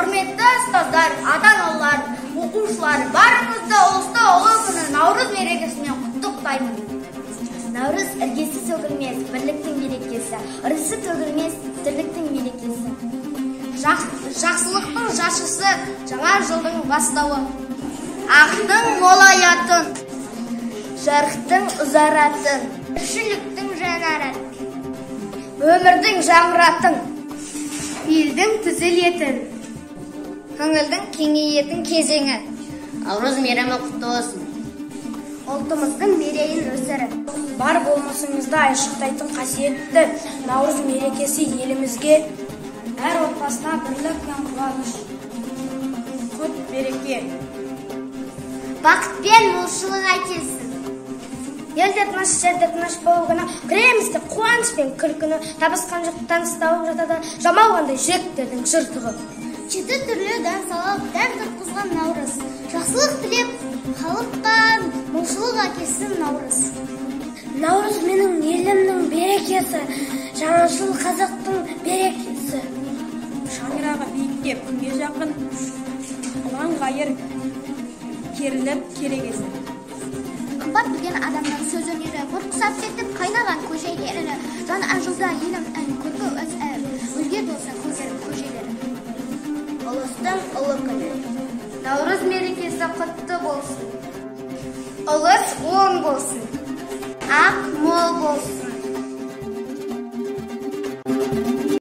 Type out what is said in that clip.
Құрметті ұстаздар, ата-аналар, оқушылар, барыңызды ұлыста ұлы күні Наурыз мерекесімен құттықтаймын. Наурыз іргесі төгілмес, бірліктің мерекесі, ырысы төгілмес, тірліктің мерекесі. Жақсылықтың жаршысы, жаңа жылдың бастауы. Ақтың молаятын, Жарықтың ұзаратын, тіршіліктің жанарын, өмірдің жаңғыратын, елдің түзелетін, көңілдің кеңейетін кезеңі. Наурыз мейрамы құтты болсын. Ұлтымыздың мерейін өсіріп, бар болмысыңызды айшықтайтын қасиетті Наурыз мерекесі елімізге әр отбасына бірлік пен қуаныш, құт береке, бақыт пен молшылық әкелсін. елде тыныш, жерде тыныш болу күні, кіреміз деп қуаныш пен күлкіні, табысқан жұрт таныс тауып жатады, жамалғандай жүректердің жыртығы. Жеті түрлі дән салып, дән тұрқызған Наурыз. Жақсылық тілеп, халыққа молшылық әкелсін Наурыз. Наурыз менің елімнің берекесі, жаңа жыл қазақтың берекесі. шаңырағы биіктеп күнге жақын, ұлан ғайыр керіліп керегесі. Қымбат білген адамның сөз өнері, бұрқысап кетіп қайнаған көжейлері, жан ажылда елім ән көркі өз әр, өзге болса көздерім көжелері. Ұлыстың ұлы күні. Наурыз мерекесі құтты болсын. Ұлыс оң болсын. Ақ мол болсын.